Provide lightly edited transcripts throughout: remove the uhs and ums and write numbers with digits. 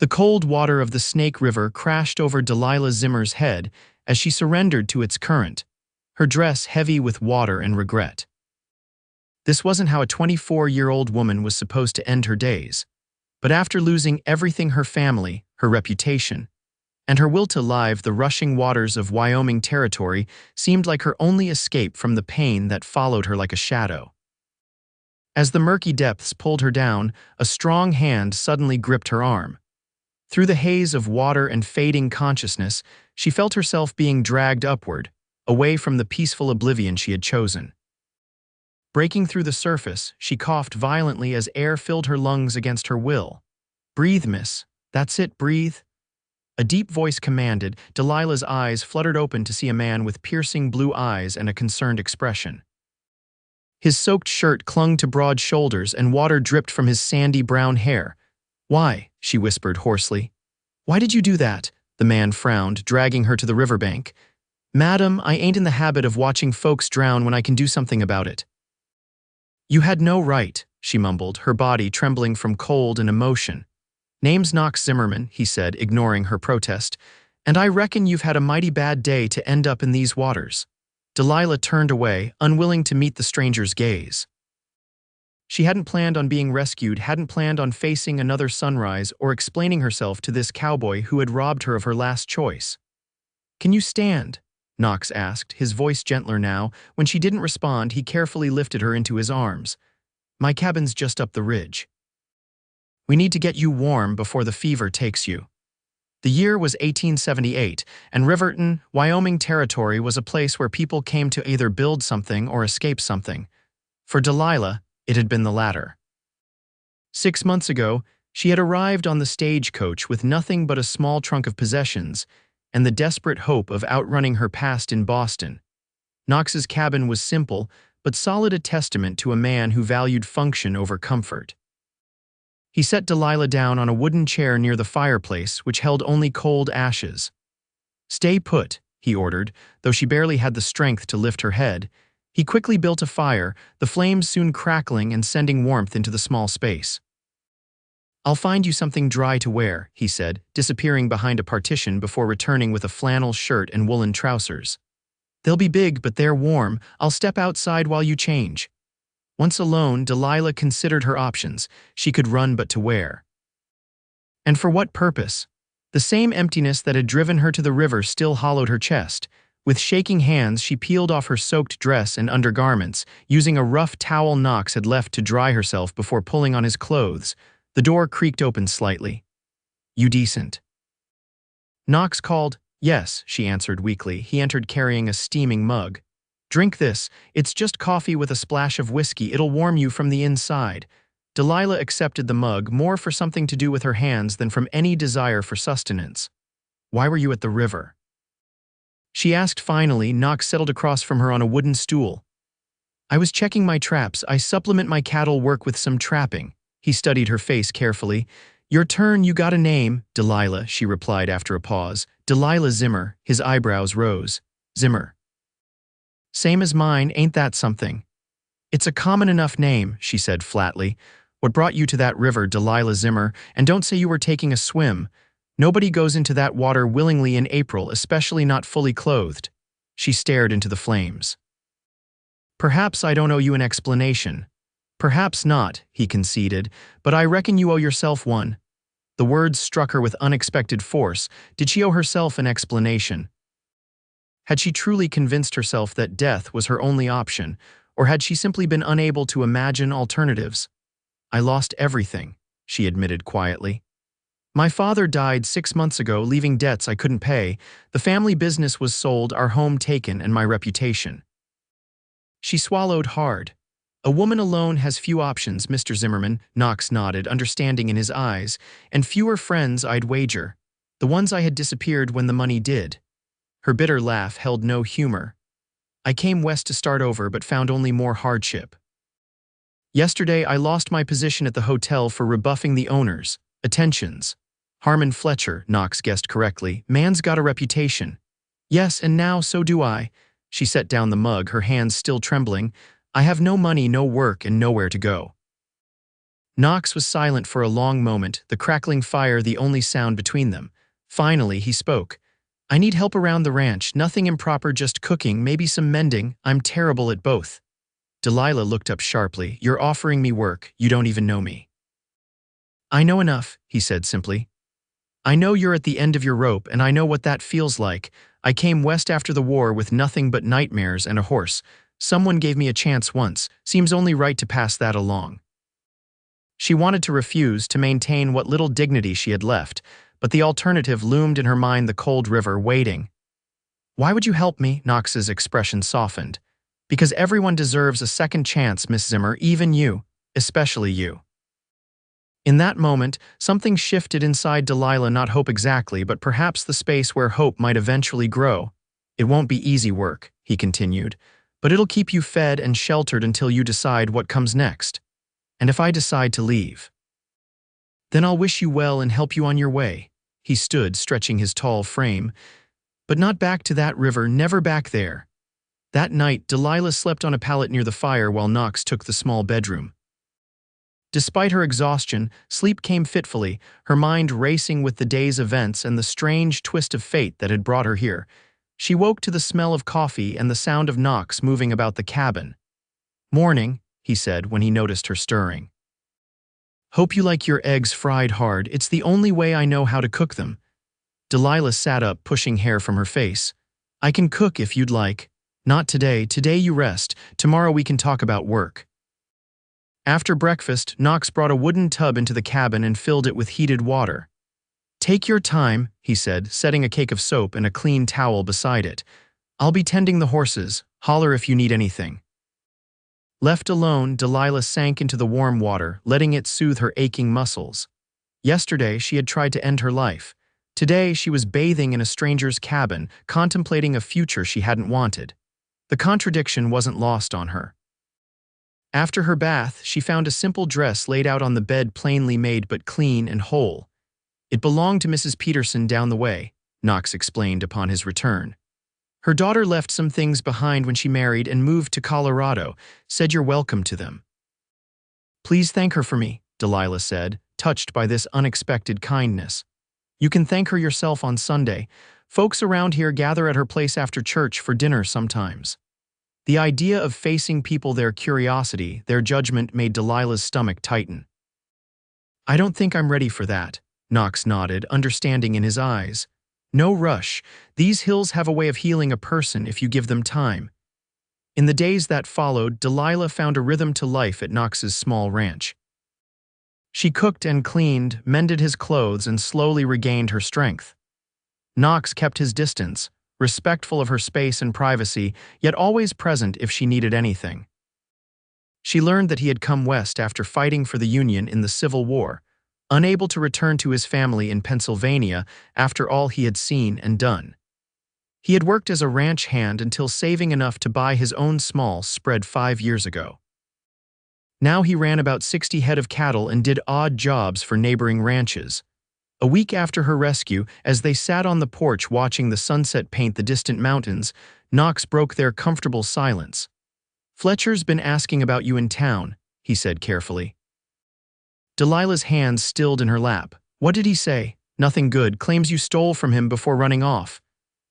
The cold water of the Snake River crashed over Delilah Zimmer's head as she surrendered to its current, her dress heavy with water and regret. This wasn't how a 24-year-old woman was supposed to end her days, but after losing everything, her family, her reputation, and her will to live, the rushing waters of Wyoming territory seemed like her only escape from the pain that followed her like a shadow. As the murky depths pulled her down, a strong hand suddenly gripped her arm. Through the haze of water and fading consciousness, she felt herself being dragged upward, away from the peaceful oblivion she had chosen. Breaking through the surface, she coughed violently as air filled her lungs against her will. "Breathe, miss. That's it, breathe." A deep voice commanded. Delilah's eyes fluttered open to see a man with piercing blue eyes and a concerned expression. His soaked shirt clung to broad shoulders and water dripped from his sandy brown hair. "Why?" she whispered hoarsely. "Why did you do that?" The man frowned, dragging her to the riverbank. "Madam, I ain't in the habit of watching folks drown when I can do something about it." "You had no right," she mumbled, her body trembling from cold and emotion. "Name's Knox Zimmerman," he said, ignoring her protest, "and I reckon you've had a mighty bad day to end up in these waters." Delilah turned away, unwilling to meet the stranger's gaze. She hadn't planned on being rescued, hadn't planned on facing another sunrise or explaining herself to this cowboy who had robbed her of her last choice. "Can you stand?" Knox asked, his voice gentler now. When she didn't respond, he carefully lifted her into his arms. "My cabin's just up the ridge. We need to get you warm before the fever takes you." The year was 1878, and Riverton, Wyoming territory was a place where people came to either build something or escape something. For Delilah, it had been the latter. 6 months ago, she had arrived on the stagecoach with nothing but a small trunk of possessions and the desperate hope of outrunning her past in Boston. Knox's cabin was simple, but solid, a testament to a man who valued function over comfort. He set Delilah down on a wooden chair near the fireplace, which held only cold ashes. "Stay put," he ordered, though she barely had the strength to lift her head. He quickly built a fire, the flames soon crackling and sending warmth into the small space. "I'll find you something dry to wear," he said, disappearing behind a partition before returning with a flannel shirt and woolen trousers. "They'll be big, but they're warm. I'll step outside while you change." Once alone, Delilah considered her options. She could run, but to where? And for what purpose? The same emptiness that had driven her to the river still hollowed her chest. With shaking hands, she peeled off her soaked dress and undergarments, using a rough towel Knox had left to dry herself before pulling on his clothes. The door creaked open slightly. "You decent?" Knox called. "Yes," she answered weakly. He entered carrying a steaming mug. "Drink this. It's just coffee with a splash of whiskey. It'll warm you from the inside." Delilah accepted the mug, more for something to do with her hands than from any desire for sustenance. "Why were you at the river?" she asked finally. Knox settled across from her on a wooden stool. "I was checking my traps. I supplement my cattle work with some trapping." He studied her face carefully. "Your turn, you got a name." "Delilah," she replied after a pause. "Delilah Zimmer." His eyebrows rose. "Zimmer. Same as mine, ain't that something?" "It's a common enough name," she said flatly. "What brought you to that river, Delilah Zimmer? And don't say you were taking a swim. Nobody goes into that water willingly in April, especially not fully clothed." She stared into the flames. "Perhaps I don't owe you an explanation." "Perhaps not," he conceded, "but I reckon you owe yourself one." The words struck her with unexpected force. Did she owe herself an explanation? Had she truly convinced herself that death was her only option, or had she simply been unable to imagine alternatives? "I lost everything," she admitted quietly. "My father died 6 months ago, leaving debts I couldn't pay. The family business was sold, our home taken, and my reputation." She swallowed hard. "A woman alone has few options, Mr. Zimmerman," Knox nodded, understanding in his eyes, "and fewer friends, I'd wager. The ones I had disappeared when the money did." Her bitter laugh held no humor. "I came west to start over, but found only more hardship. Yesterday, I lost my position at the hotel for rebuffing the owners. Attentions. Harmon Fletcher," Knox guessed correctly. "Man's got a reputation." "Yes, and now so do I." She set down the mug, her hands still trembling. "I have no money, no work, and nowhere to go." Knox was silent for a long moment, the crackling fire the only sound between them. Finally, he spoke. I need help around the ranch, nothing improper, just cooking, maybe some mending. I'm terrible at both. Delilah looked up sharply. You're offering me work, you don't even know me. I know enough, he said simply. I know you're at the end of your rope, and I know what that feels like. I came west after the war with nothing but nightmares and a horse. Someone gave me a chance once, seems only right to pass that along. She wanted to refuse, to maintain what little dignity she had left, but the alternative loomed in her mind, the cold river, waiting. Why would you help me? Knox's expression softened. Because everyone deserves a second chance, Miss Zimmer, even you, especially you. In that moment, something shifted inside Delilah, not hope exactly, but perhaps the space where hope might eventually grow. It won't be easy work, he continued, but it'll keep you fed and sheltered until you decide what comes next. And if I decide to leave, then I'll wish you well and help you on your way. He stood, stretching his tall frame. But not back to that river, never back there. That night, Delilah slept on a pallet near the fire while Knox took the small bedroom. Despite her exhaustion, sleep came fitfully, her mind racing with the day's events and the strange twist of fate that had brought her here. She woke to the smell of coffee and the sound of Knox moving about the cabin. Morning, he said when he noticed her stirring. Hope you like your eggs fried hard. It's the only way I know how to cook them. Delilah sat up, pushing hair from her face. I can cook if you'd like. Not today. Today you rest. Tomorrow we can talk about work. After breakfast, Knox brought a wooden tub into the cabin and filled it with heated water. Take your time, he said, setting a cake of soap and a clean towel beside it. I'll be tending the horses. Holler if you need anything. Left alone, Delilah sank into the warm water, letting it soothe her aching muscles. Yesterday, she had tried to end her life. Today, she was bathing in a stranger's cabin, contemplating a future she hadn't wanted. The contradiction wasn't lost on her. After her bath, she found a simple dress laid out on the bed, plainly made but clean and whole. It belonged to Mrs. Peterson down the way, Knox explained upon his return. Her daughter left some things behind when she married and moved to Colorado, said you're welcome to them. Please thank her for me, Delilah said, touched by this unexpected kindness. You can thank her yourself on Sunday. Folks around here gather at her place after church for dinner sometimes. The idea of facing people, their curiosity, their judgment made Delilah's stomach tighten. I don't think I'm ready for that, Knox nodded, understanding in his eyes. No rush. These hills have a way of healing a person if you give them time. In the days that followed, Delilah found a rhythm to life at Knox's small ranch. She cooked and cleaned, mended his clothes, and slowly regained her strength. Knox kept his distance, respectful of her space and privacy, yet always present if she needed anything. She learned that he had come west after fighting for the Union in the Civil War, unable to return to his family in Pennsylvania after all he had seen and done. He had worked as a ranch hand until saving enough to buy his own small spread 5 years ago. Now he ran about 60 head of cattle and did odd jobs for neighboring ranches. A week after her rescue, as they sat on the porch watching the sunset paint the distant mountains, Knox broke their comfortable silence. Fletcher's been asking about you in town, he said carefully. Delilah's hands stilled in her lap. What did he say? Nothing good. Claims you stole from him before running off.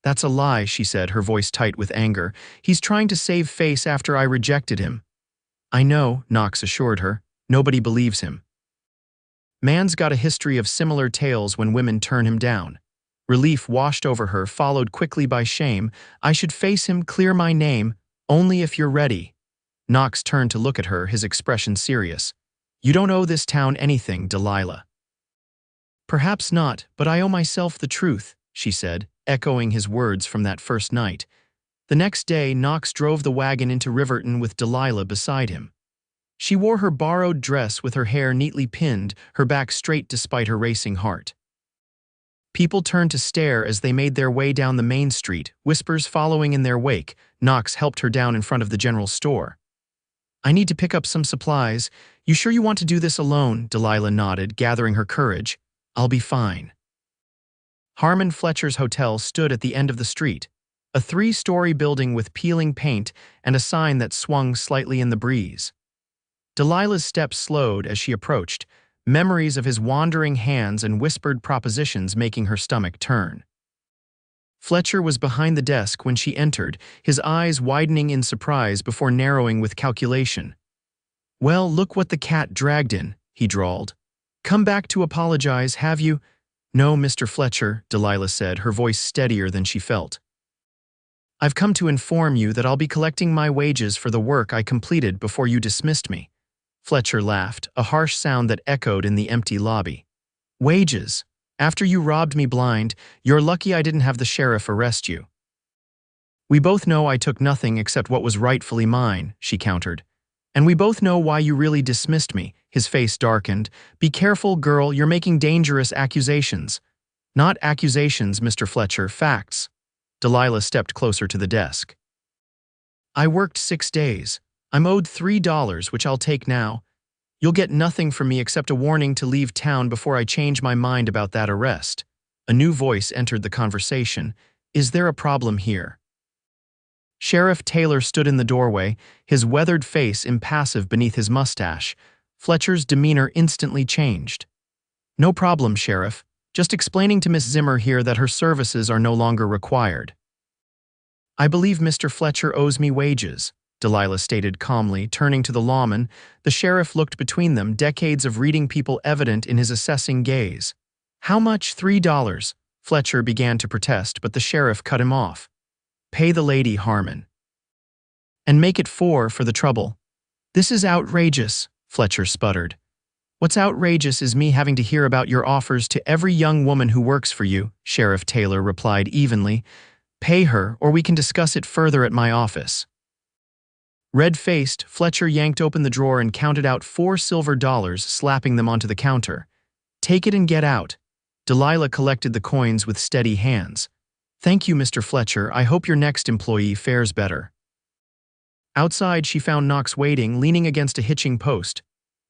That's a lie, she said, her voice tight with anger. He's trying to save face after I rejected him. I know, Knox assured her. Nobody believes him. Man's got a history of similar tales when women turn him down. Relief washed over her, followed quickly by shame. I should face him, clear my name, only if you're ready. Knox turned to look at her, his expression serious. You don't owe this town anything, Delilah. Perhaps not, but I owe myself the truth, she said, echoing his words from that first night. The next day, Knox drove the wagon into Riverton with Delilah beside him. She wore her borrowed dress with her hair neatly pinned, her back straight despite her racing heart. People turned to stare as they made their way down the main street, whispers following in their wake. Knox helped her down in front of the general store. I need to pick up some supplies. You sure you want to do this alone? Delilah nodded, gathering her courage. I'll be fine. Harmon Fletcher's hotel stood at the end of the street, a 3-story building with peeling paint and a sign that swung slightly in the breeze. Delilah's steps slowed as she approached, memories of his wandering hands and whispered propositions making her stomach turn. Fletcher was behind the desk when she entered, his eyes widening in surprise before narrowing with calculation. "Well, look what the cat dragged in," he drawled. "Come back to apologize, have you?" "No, Mr. Fletcher," Delilah said, her voice steadier than she felt. "I've come to inform you that I'll be collecting my wages for the work I completed before you dismissed me." Fletcher laughed, a harsh sound that echoed in the empty lobby. "Wages? After you robbed me blind, you're lucky I didn't have the sheriff arrest you." "We both know I took nothing except what was rightfully mine," she countered. "And we both know why you really dismissed me." His face darkened. "Be careful, girl, you're making dangerous accusations." "Not accusations, Mr. Fletcher, facts." Delilah stepped closer to the desk. "I worked 6 days. I'm owed $3, which I'll take now. You'll get nothing from me except a warning to leave town before I change my mind about that arrest." A new voice entered the conversation. "Is there a problem here?" Sheriff Taylor stood in the doorway, his weathered face impassive beneath his mustache. Fletcher's demeanor instantly changed. "No problem, Sheriff. Just explaining to Miss Zimmer here that her services are no longer required." "I believe Mr. Fletcher owes me wages," Delilah stated calmly, turning to the lawman. The sheriff looked between them, decades of reading people evident in his assessing gaze. "How much? $3? Fletcher began to protest, but the sheriff cut him off. "Pay the lady, Harmon. And make it 4 for the trouble." "This is outrageous," Fletcher sputtered. "What's outrageous is me having to hear about your offers to every young woman who works for you," Sheriff Taylor replied evenly. "Pay her, or we can discuss it further at my office." Red-faced, Fletcher yanked open the drawer and counted out $4 silver, slapping them onto the counter. "Take it and get out." Delilah collected the coins with steady hands. "Thank you, Mr. Fletcher. I hope your next employee fares better." Outside, she found Knox waiting, leaning against a hitching post.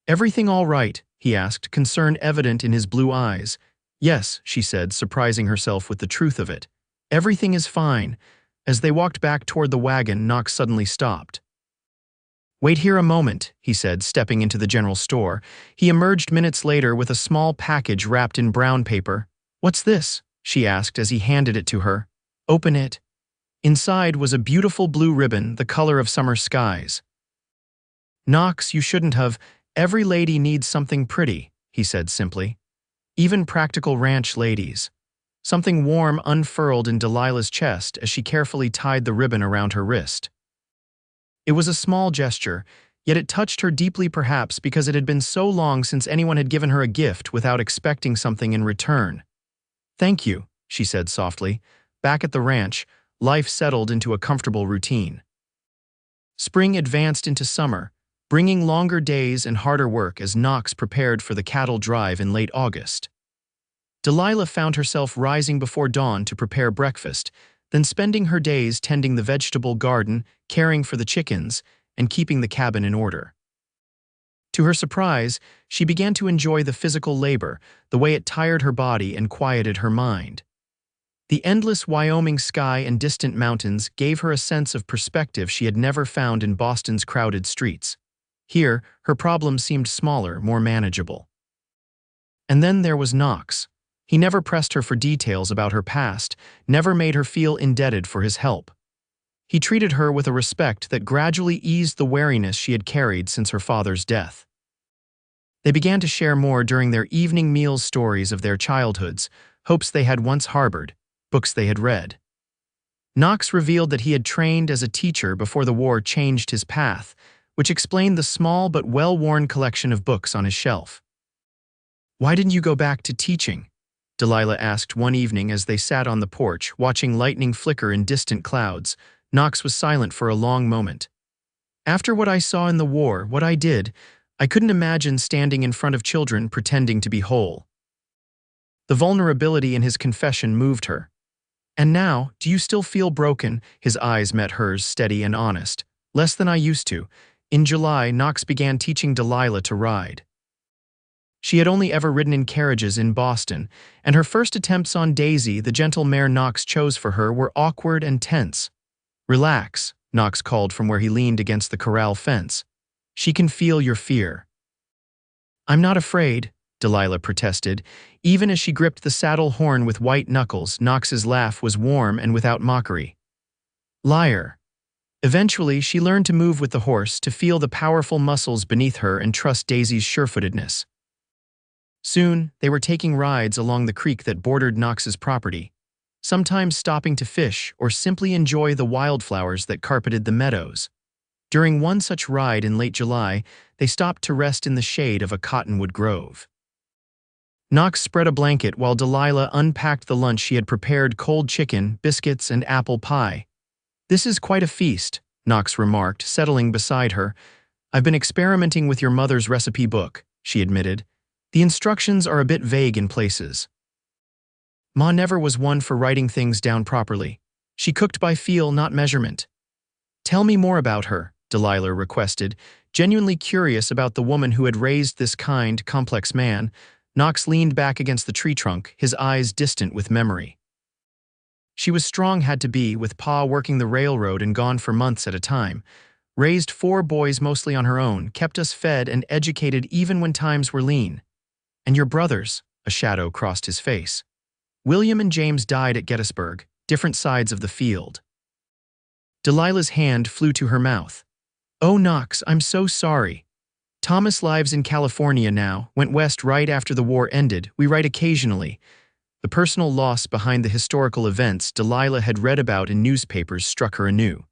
"Everything all right?" he asked, concern evident in his blue eyes. "Yes," she said, surprising herself with the truth of it. "Everything is fine." As they walked back toward the wagon, Knox suddenly stopped. "Wait here a moment," he said, stepping into the general store. He emerged minutes later with a small package wrapped in brown paper. "What's this?" she asked as he handed it to her. "Open it." Inside was a beautiful blue ribbon, the color of summer skies. "Knox, you shouldn't have. Every lady needs something pretty," he said simply. "Even practical ranch ladies." Something warm unfurled in Delilah's chest as she carefully tied the ribbon around her wrist. It was a small gesture, yet it touched her deeply, perhaps because it had been so long since anyone had given her a gift without expecting something in return. "Thank you," she said softly. Back at the ranch, life settled into a comfortable routine. Spring advanced into summer, bringing longer days and harder work as Knox prepared for the cattle drive in late August. Delilah found herself rising before dawn to prepare breakfast, then spending her days tending the vegetable garden, caring for the chickens, and keeping the cabin in order. To her surprise, she began to enjoy the physical labor, the way it tired her body and quieted her mind. The endless Wyoming sky and distant mountains gave her a sense of perspective she had never found in Boston's crowded streets. Here, her problems seemed smaller, more manageable. And then there was Knox. He never pressed her for details about her past, never made her feel indebted for his help. He treated her with a respect that gradually eased the wariness she had carried since her father's death. They began to share more during their evening meals, stories of their childhoods, hopes they had once harbored, books they had read. Knox revealed that he had trained as a teacher before the war changed his path, which explained the small but well-worn collection of books on his shelf. "Why didn't you go back to teaching?" Delilah asked one evening as they sat on the porch, watching lightning flicker in distant clouds. Knox was silent for a long moment. "After what I saw in the war, what I did, I couldn't imagine standing in front of children pretending to be whole." The vulnerability in his confession moved her. "And now, do you still feel broken?" His eyes met hers, steady and honest. "Less than I used to." In July, Knox began teaching Delilah to ride. She had only ever ridden in carriages in Boston, and her first attempts on Daisy, the gentle mare Knox chose for her, were awkward and tense. "Relax," Knox called from where he leaned against the corral fence. She can feel your fear." "I'm not afraid," Delilah protested. Even as she gripped the saddle horn with white knuckles, Knox's laugh was warm and without mockery. "Liar." Eventually, she learned to move with the horse, to feel the powerful muscles beneath her and trust Daisy's surefootedness. Soon, they were taking rides along the creek that bordered Knox's property, sometimes stopping to fish or simply enjoy the wildflowers that carpeted the meadows. During one such ride in late July, they stopped to rest in the shade of a cottonwood grove. Knox spread a blanket while Delilah unpacked the lunch she had prepared: cold chicken, biscuits, and apple pie. "This is quite a feast," Knox remarked, settling beside her. "I've been experimenting with your mother's recipe book," she admitted. "The instructions are a bit vague in places." Ma never was one for writing things down properly. She cooked by feel, not measurement. "Tell me more about her," Delilah requested, genuinely curious about the woman who had raised this kind, complex man. Knox leaned back against the tree trunk, his eyes distant with memory. "She was strong, had to be, with Pa working the railroad and gone for months at a time. Raised 4 boys mostly on her own, kept us fed and educated even when times were lean. And your brothers," a shadow crossed his face. "William and James died at Gettysburg, different sides of the field." Delilah's hand flew to her mouth. "Oh, Knox, I'm so sorry. Thomas lives in California now, went west right after the war ended. We write occasionally." The personal loss behind the historical events Delilah had read about in newspapers struck her anew.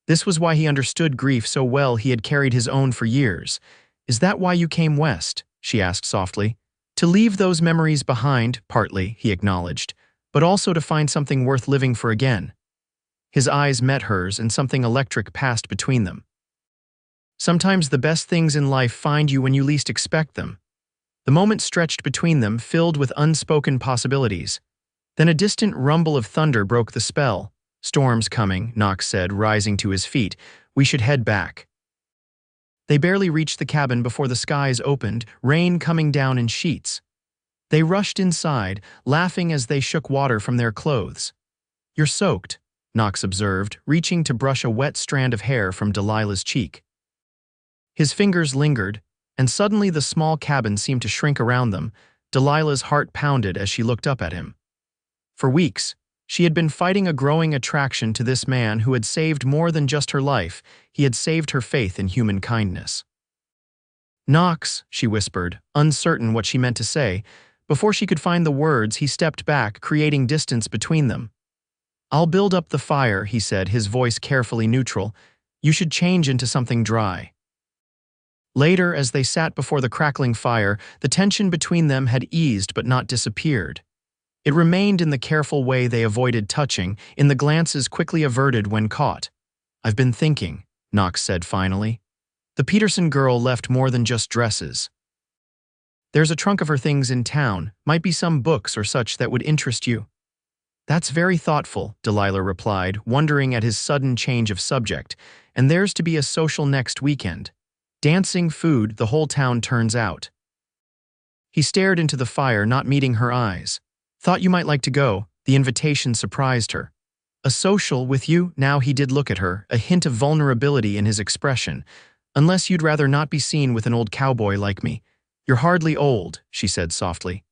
This was why he understood grief so well. He had carried his own for years. "Is that why you came west?" she asked softly. "To leave those memories behind," partly, he acknowledged, "but also to find something worth living for again." His eyes met hers, and something electric passed between them. "Sometimes the best things in life find you when you least expect them." The moment stretched between them, filled with unspoken possibilities. Then a distant rumble of thunder broke the spell. "Storm's coming," Knox said, rising to his feet. "We should head back." They barely reached the cabin before the skies opened, rain coming down in sheets. They rushed inside, laughing as they shook water from their clothes. "You're soaked," Knox observed, reaching to brush a wet strand of hair from Delilah's cheek. His fingers lingered, and suddenly the small cabin seemed to shrink around them. Delilah's heart pounded as she looked up at him. For weeks, she had been fighting a growing attraction to this man who had saved more than just her life. He had saved her faith in human kindness. "Knox," she whispered, uncertain what she meant to say. Before she could find the words, he stepped back, creating distance between them. "I'll build up the fire," he said, his voice carefully neutral. "You should change into something dry." Later, as they sat before the crackling fire, the tension between them had eased but not disappeared. It remained in the careful way they avoided touching, in the glances quickly averted when caught. "I've been thinking," Knox said finally. "The Peterson girl left more than just dresses. There's a trunk of her things in town, might be some books or such that would interest you." "That's very thoughtful," Delilah replied, wondering at his sudden change of subject. "And there's to be a social next weekend. Dancing, food, the whole town turns out." He stared into the fire, not meeting her eyes. "Thought you might like to go." The invitation surprised her. "A social with you?" Now he did look at her, a hint of vulnerability in his expression. "Unless you'd rather not be seen with an old cowboy like me." "You're hardly old," she said softly.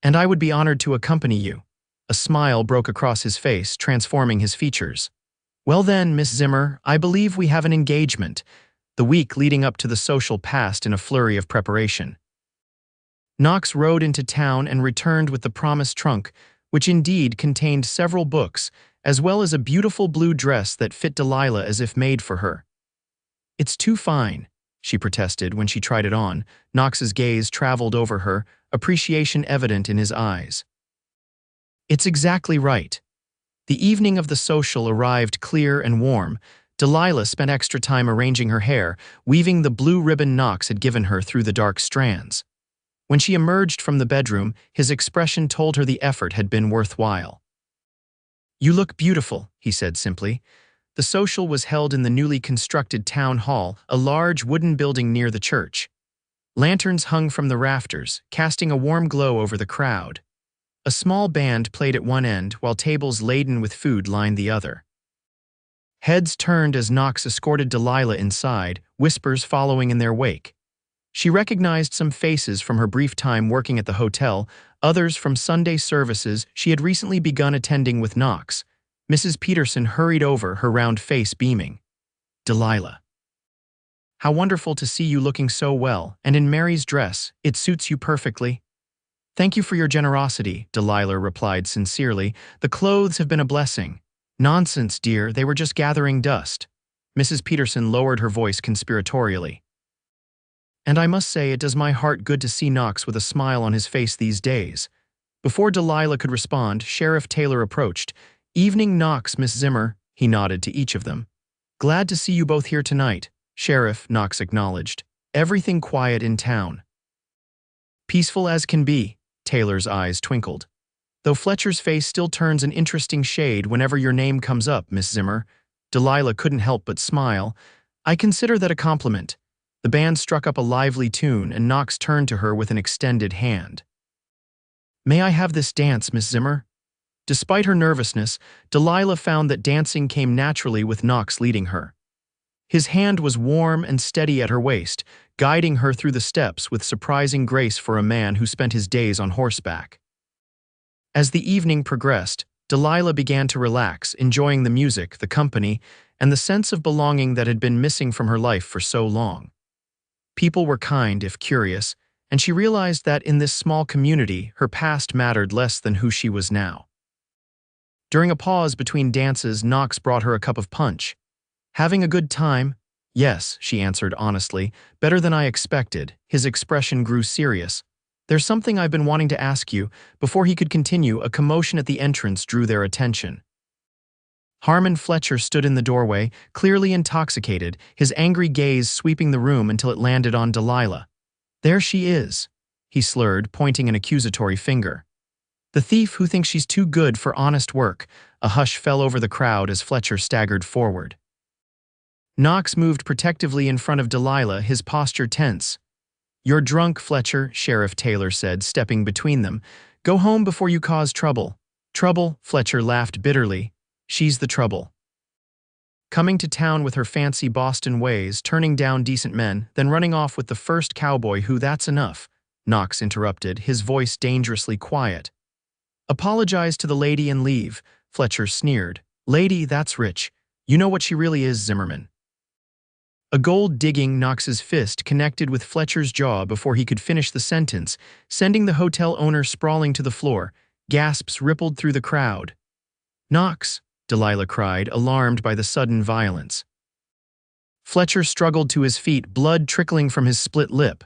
"And I would be honored to accompany you." A smile broke across his face, transforming his features. "Well then, Miss Zimmer, I believe we have an engagement." The week leading up to the social passed in a flurry of preparation. Knox rode into town and returned with the promised trunk, which indeed contained several books, as well as a beautiful blue dress that fit Delilah as if made for her. "It's too fine," she protested when she tried it on. Knox's gaze traveled over her, appreciation evident in his eyes. "It's exactly right." The evening of the social arrived clear and warm. Delilah spent extra time arranging her hair, weaving the blue ribbon Knox had given her through the dark strands. When she emerged from the bedroom, his expression told her the effort had been worthwhile. "You look beautiful," he said simply. The social was held in the newly constructed town hall, a large wooden building near the church. Lanterns hung from the rafters, casting a warm glow over the crowd. A small band played at one end, while tables laden with food lined the other. Heads turned as Knox escorted Delilah inside, whispers following in their wake. She recognized some faces from her brief time working at the hotel, others from Sunday services she had recently begun attending with Knox. Mrs. Peterson hurried over, her round face beaming. "Delilah. How wonderful to see you looking so well, and in Mary's dress. It suits you perfectly." "Thank you for your generosity," Delilah replied sincerely. "The clothes have been a blessing." "Nonsense, dear, they were just gathering dust." Mrs. Peterson lowered her voice conspiratorially. "And I must say it does my heart good to see Knox with a smile on his face these days." Before Delilah could respond, Sheriff Taylor approached. "Evening, Knox, Miss Zimmer," he nodded to each of them. "Glad to see you both here tonight." "Sheriff," Knox acknowledged. "Everything quiet in town." "Peaceful as can be," Taylor's eyes twinkled. "Though Fletcher's face still turns an interesting shade whenever your name comes up, Miss Zimmer." Delilah couldn't help but smile. "I consider that a compliment." The band struck up a lively tune, and Knox turned to her with an extended hand. "May I have this dance, Miss Zimmer?" Despite her nervousness, Delilah found that dancing came naturally with Knox leading her. His hand was warm and steady at her waist, guiding her through the steps with surprising grace for a man who spent his days on horseback. As the evening progressed, Delilah began to relax, enjoying the music, the company, and the sense of belonging that had been missing from her life for so long. People were kind, if curious, and she realized that in this small community, her past mattered less than who she was now. During a pause between dances, Knox brought her a cup of punch. "Having a good time?" "Yes," she answered honestly. "Better than I expected." His expression grew serious. "There's something I've been wanting to ask you." Before he could continue, a commotion at the entrance drew their attention. Harmon Fletcher stood in the doorway, clearly intoxicated, his angry gaze sweeping the room until it landed on Delilah. "There she is," he slurred, pointing an accusatory finger. "The thief who thinks she's too good for honest work." A hush fell over the crowd as Fletcher staggered forward. Knox moved protectively in front of Delilah, his posture tense. "You're drunk, Fletcher," Sheriff Taylor said, stepping between them. "Go home before you cause trouble." "Trouble?" Fletcher laughed bitterly. "She's the trouble. Coming to town with her fancy Boston ways, turning down decent men, then running off with the first cowboy who—" "That's enough," Knox interrupted, his voice dangerously quiet. "Apologize to the lady and leave," Fletcher sneered. "Lady, that's rich. You know what she really is, Zimmerman." A gold-digging Knox's fist connected with Fletcher's jaw before he could finish the sentence, sending the hotel owner sprawling to the floor. Gasps rippled through the crowd. "Knox!" Delilah cried, alarmed by the sudden violence. Fletcher struggled to his feet, blood trickling from his split lip.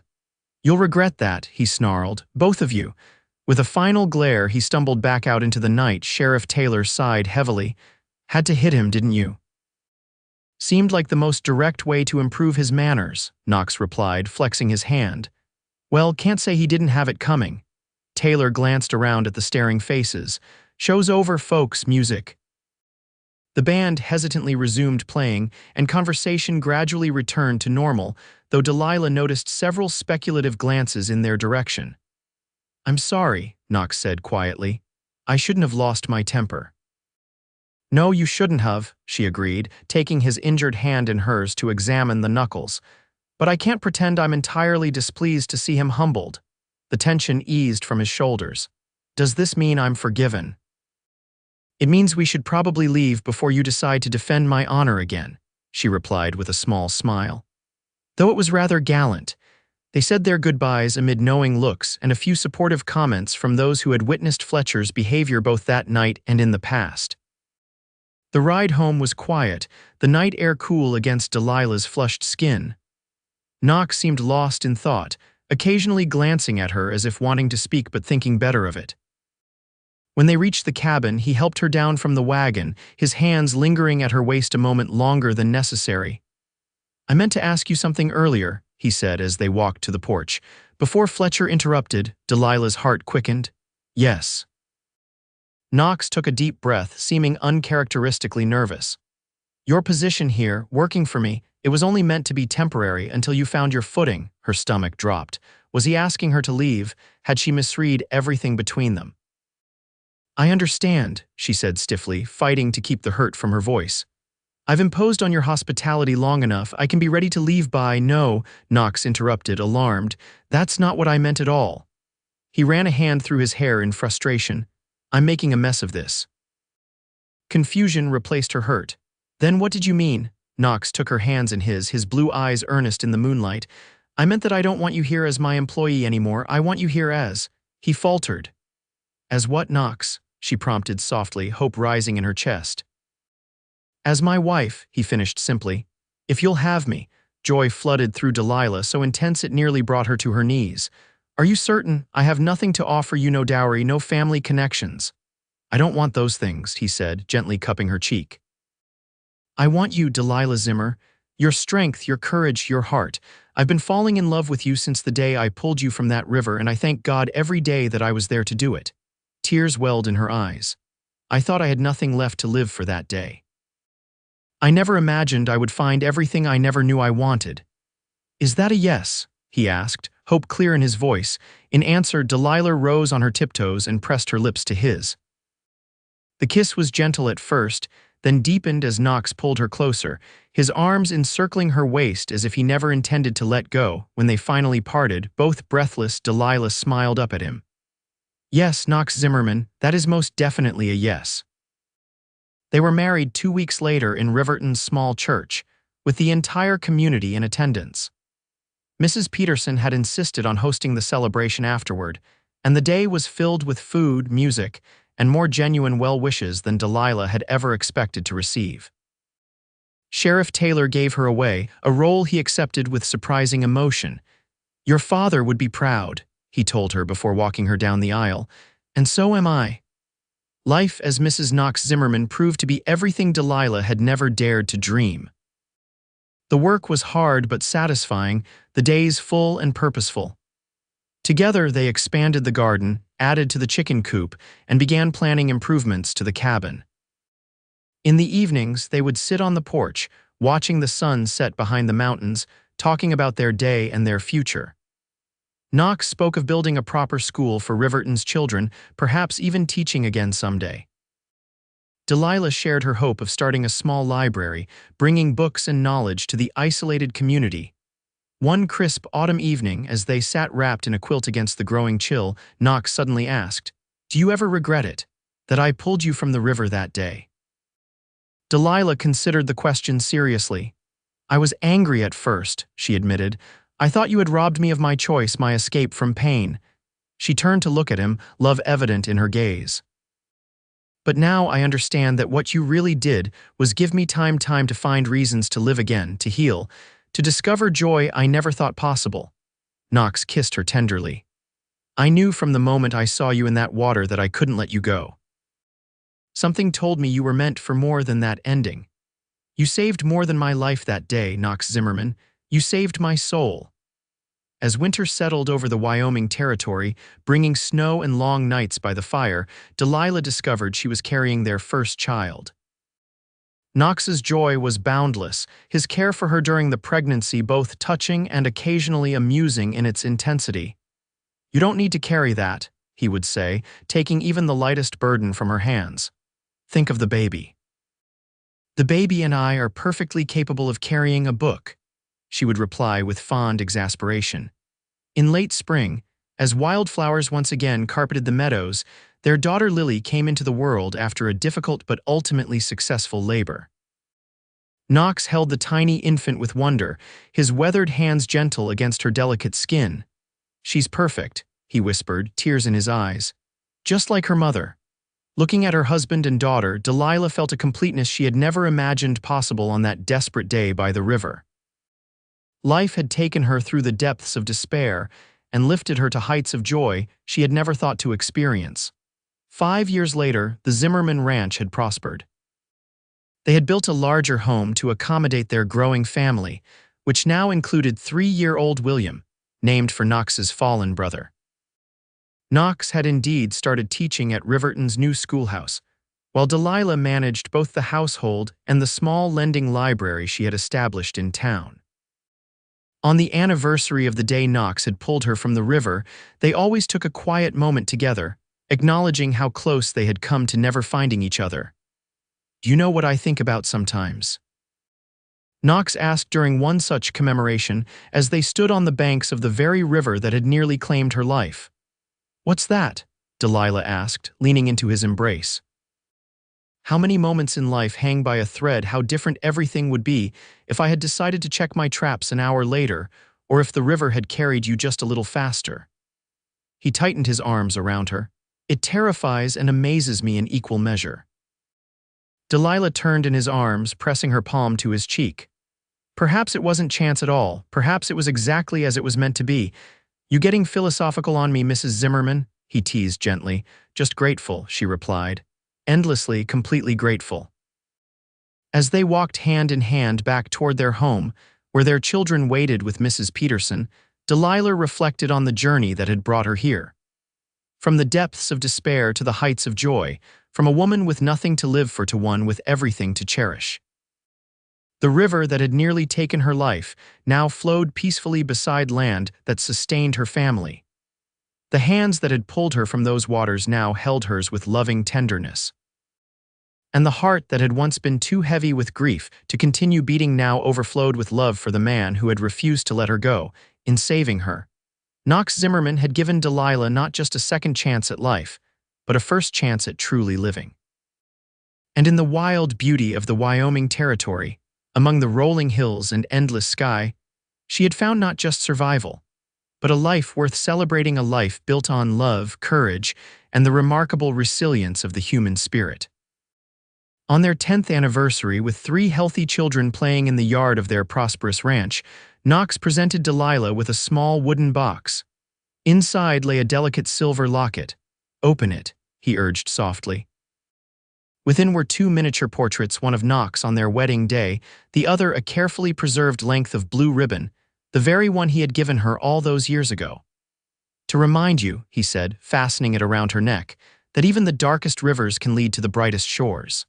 "You'll regret that," he snarled. "Both of you." With a final glare, he stumbled back out into the night. Sheriff Taylor sighed heavily. "Had to hit him, didn't you?" "Seemed like the most direct way to improve his manners," Knox replied, flexing his hand. "Well, can't say he didn't have it coming." Taylor glanced around at the staring faces. "Show's over, folks, music." The band hesitantly resumed playing, and conversation gradually returned to normal, though Delilah noticed several speculative glances in their direction. "I'm sorry," Knox said quietly. "I shouldn't have lost my temper." "No, you shouldn't have," she agreed, taking his injured hand in hers to examine the knuckles. "But I can't pretend I'm entirely displeased to see him humbled." The tension eased from his shoulders. "Does this mean I'm forgiven?" "It means we should probably leave before you decide to defend my honor again," she replied with a small smile. Though it was rather gallant, they said their goodbyes amid knowing looks and a few supportive comments from those who had witnessed Fletcher's behavior both that night and in the past. The ride home was quiet, the night air cool against Delilah's flushed skin. Knox seemed lost in thought, occasionally glancing at her as if wanting to speak but thinking better of it. When they reached the cabin, he helped her down from the wagon, his hands lingering at her waist a moment longer than necessary. "I meant to ask you something earlier," he said as they walked to the porch. Before Fletcher interrupted, Delilah's heart quickened. "Yes." Knox took a deep breath, seeming uncharacteristically nervous. "Your position here, working for me, it was only meant to be temporary until you found your footing." Her stomach dropped. Was he asking her to leave? Had she misread everything between them? "I understand," she said stiffly, fighting to keep the hurt from her voice. I've imposed on your hospitality long enough. I can be ready to leave by— No, Knox interrupted, alarmed. That's not what I meant at all. He ran a hand through his hair in frustration. I'm making a mess of this. Confusion replaced her hurt. Then what did you mean? Knox took her hands in his blue eyes earnest in the moonlight. I meant that I don't want you here as my employee anymore. I want you here as— He faltered. As what, Knox? She prompted softly, hope rising in her chest. As my wife, he finished simply. If you'll have me. Joy flooded through Delilah, so intense it nearly brought her to her knees. Are you certain? I have nothing to offer you, no dowry, no family connections. I don't want those things, he said, gently cupping her cheek. I want you, Delilah Zimmer. Your strength, your courage, your heart. I've been falling in love with you since the day I pulled you from that river, and I thank God every day that I was there to do it. Tears welled in her eyes. I thought I had nothing left to live for that day. I never imagined I would find everything I never knew I wanted. Is that a yes? He asked, hope clear in his voice. In answer, Delilah rose on her tiptoes and pressed her lips to his. The kiss was gentle at first, then deepened as Knox pulled her closer, his arms encircling her waist as if he never intended to let go. When they finally parted, both breathless, Delilah smiled up at him. Yes, Knox Zimmerman, that is most definitely a yes. They were married 2 weeks later in Riverton's small church, with the entire community in attendance. Mrs. Peterson had insisted on hosting the celebration afterward, and the day was filled with food, music, and more genuine well-wishes than Delilah had ever expected to receive. Sheriff Taylor gave her away, a role he accepted with surprising emotion. Your father would be proud, he told her before walking her down the aisle, and so am I. Life as Mrs. Knox Zimmerman proved to be everything Delilah had never dared to dream. The work was hard but satisfying, the days full and purposeful. Together they expanded the garden, added to the chicken coop, and began planning improvements to the cabin. In the evenings, they would sit on the porch, watching the sun set behind the mountains, talking about their day and their future. Knox spoke of building a proper school for Riverton's children, perhaps even teaching again someday. Delilah shared her hope of starting a small library, bringing books and knowledge to the isolated community. One crisp autumn evening, as they sat wrapped in a quilt against the growing chill, Knox suddenly asked, Do you ever regret it, that I pulled you from the river that day? Delilah considered the question seriously. I was angry at first, she admitted. I thought you had robbed me of my choice, my escape from pain. She turned to look at him, love evident in her gaze. But now I understand that what you really did was give me time to find reasons to live again, to heal, to discover joy I never thought possible. Knox kissed her tenderly. I knew from the moment I saw you in that water that I couldn't let you go. Something told me you were meant for more than that ending. You saved more than my life that day, Knox Zimmerman. You saved my soul. As winter settled over the Wyoming territory, bringing snow and long nights by the fire, Delilah discovered she was carrying their first child. Knox's joy was boundless, his care for her during the pregnancy both touching and occasionally amusing in its intensity. You don't need to carry that, he would say, taking even the lightest burden from her hands. Think of the baby. The baby and I are perfectly capable of carrying a book, she would reply with fond exasperation. In late spring, as wildflowers once again carpeted the meadows, their daughter Lily came into the world after a difficult but ultimately successful labor. Knox held the tiny infant with wonder, his weathered hands gentle against her delicate skin. She's perfect, he whispered, tears in his eyes. Just like her mother. Looking at her husband and daughter, Delilah felt a completeness she had never imagined possible on that desperate day by the river. Life had taken her through the depths of despair and lifted her to heights of joy she had never thought to experience. 5 years later, the Zimmerman ranch had prospered. They had built a larger home to accommodate their growing family, which now included 3-year-old William, named for Knox's fallen brother. Knox had indeed started teaching at Riverton's new schoolhouse, while Delilah managed both the household and the small lending library she had established in town. On the anniversary of the day Knox had pulled her from the river, they always took a quiet moment together, acknowledging how close they had come to never finding each other. Do you know what I think about sometimes? Knox asked during one such commemoration as they stood on the banks of the very river that had nearly claimed her life. "What's that?" Delilah asked, leaning into his embrace. "How many moments in life hang by a thread how different everything would be if I had decided to check my traps an hour later, or if the river had carried you just a little faster." He tightened his arms around her. "It terrifies and amazes me in equal measure." Delilah turned in his arms, pressing her palm to his cheek. "Perhaps it wasn't chance at all. Perhaps it was exactly as it was meant to be. You getting philosophical on me, Mrs. Zimmerman?" he teased gently. "Just grateful," she replied. "Endlessly, completely grateful." As they walked hand in hand back toward their home, where their children waited with Mrs. Peterson, Delilah reflected on the journey that had brought her here. From the depths of despair to the heights of joy, from a woman with nothing to live for to one with everything to cherish. The river that had nearly taken her life now flowed peacefully beside land that sustained her family. The hands that had pulled her from those waters now held hers with loving tenderness. And the heart that had once been too heavy with grief to continue beating now overflowed with love for the man who had refused to let her go, in saving her. Knox Zimmerman had given Delilah not just a second chance at life, but a first chance at truly living. And in the wild beauty of the Wyoming territory, among the rolling hills and endless sky, she had found not just survival, but a life worth celebrating, a life built on love, courage, and the remarkable resilience of the human spirit. On their 10th anniversary, with 3 healthy children playing in the yard of their prosperous ranch, Knox presented Delilah with a small wooden box. Inside lay a delicate silver locket. "Open it," he urged softly. Within were 2 miniature portraits, one of Knox on their wedding day, the other a carefully preserved length of blue ribbon, the very one he had given her all those years ago. "To remind you," he said, fastening it around her neck, "that even the darkest rivers can lead to the brightest shores."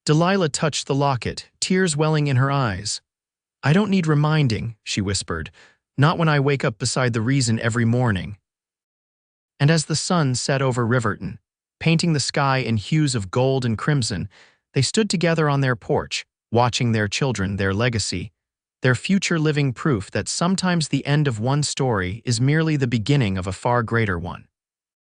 Delilah touched the locket, tears welling in her eyes. "I don't need reminding," she whispered, "not when I wake up beside the reason every morning." And as the sun set over Riverton, painting the sky in hues of gold and crimson, they stood together on their porch, watching their children, their legacy, their future living proof that sometimes the end of one story is merely the beginning of a far greater one.